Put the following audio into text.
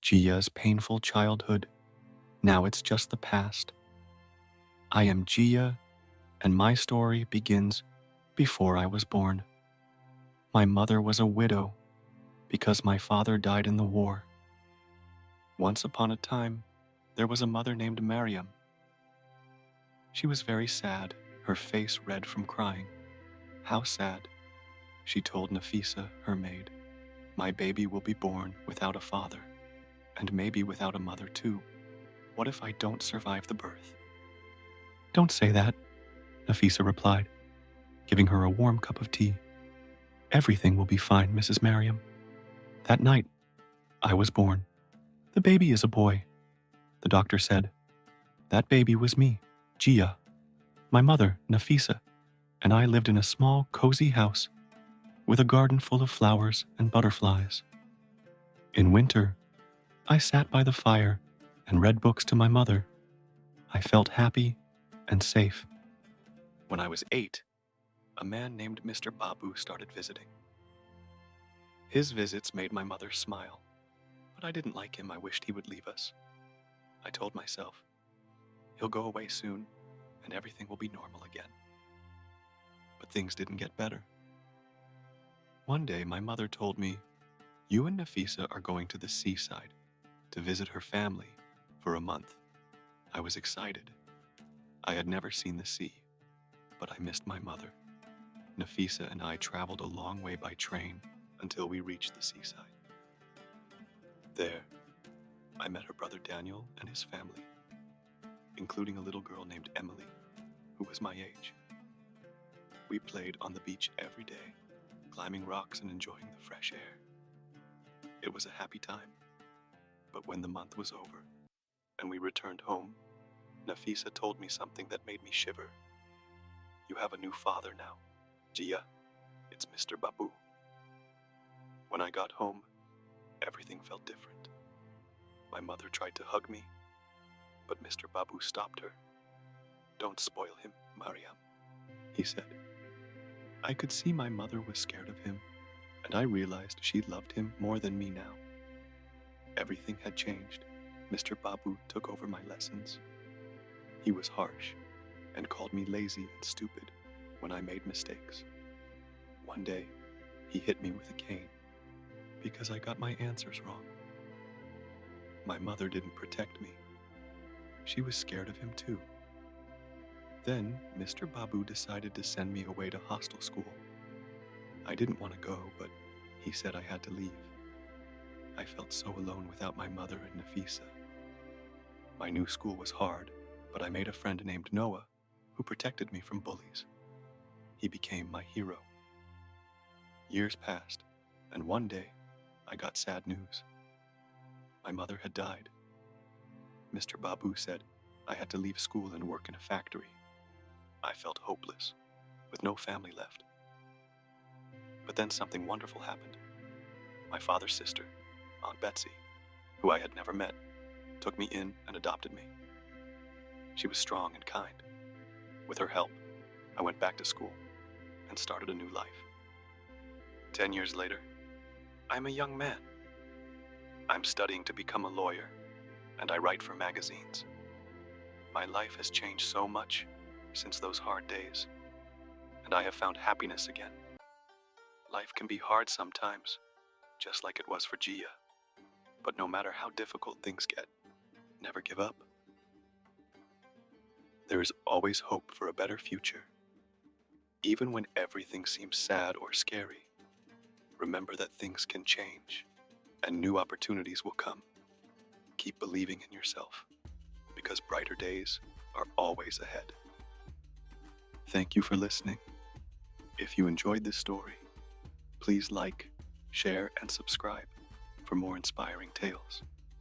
Jiya's painful childhood. Now it's just the past. I am Jiya, and my story begins before I was born. My mother was a widow because my father died in the war. Once upon a time, there was a mother named Mariam. She was very sad, her face red from crying. How sad, she told Nafisa, her maid. My baby will be born without a father, and maybe without a mother too. What if I don't survive the birth? Don't say that, Nafisa replied, giving her a warm cup of tea. Everything will be fine, Mrs. Mariam. That night, I was born. The baby is a boy, the doctor said. That baby was me, Jiya. My mother, Nafisa, and I lived in a small, cozy house with a garden full of flowers and butterflies. In winter, I sat by the fire and read books to my mother. I felt happy and safe. When I was 8, a man named Mr. Babu started visiting. His visits made my mother smile, but I didn't like him. I wished he would leave us. I told myself, he'll go away soon and everything will be normal again. But things didn't get better. One day, my mother told me, you and Nafisa are going to the seaside to visit her family for a month. I was excited. I had never seen the sea, but I missed my mother. Nafisa and I traveled a long way by train until we reached the seaside. There, I met her brother Daniel and his family, including a little girl named Emily, who was my age. We played on the beach every day, climbing rocks and enjoying the fresh air. It was a happy time, but when the month was over and we returned home, Nafisa told me something that made me shiver. You have a new father now, Jiya. It's Mr. Babu. When I got home, everything felt different. My mother tried to hug me, but Mr. Babu stopped her. Don't spoil him, Mariam, he said. I could see my mother was scared of him, and I realized she loved him more than me now. Everything had changed. Mr. Babu took over my lessons. He was harsh and called me lazy and stupid when I made mistakes. One day, he hit me with a cane because I got my answers wrong. My mother didn't protect me. She was scared of him too. Then, Mr. Babu decided to send me away to hostel school. I didn't want to go, but he said I had to leave. I felt so alone without my mother and Nafisa. My new school was hard, but I made a friend named Noah who protected me from bullies. He became my hero. Years passed, and one day, I got sad news. My mother had died. Mr. Babu said I had to leave school and work in a factory. I felt hopeless, with no family left. But then something wonderful happened. My father's sister, Aunt Betsy, who I had never met, took me in and adopted me. She was strong and kind. With her help, I went back to school and started a new life. 10 years later, I'm a young man. I'm studying to become a lawyer, and I write for magazines. My life has changed so much since those hard days, and I have found happiness again. Life can be hard sometimes, just like it was for Jiya. But no matter how difficult things get, never give up. There is always hope for a better future. Even when everything seems sad or scary, remember that things can change and new opportunities will come. Keep believing in yourself, because brighter days are always ahead. Thank you for listening. If you enjoyed this story, please like, share, and subscribe for more inspiring tales.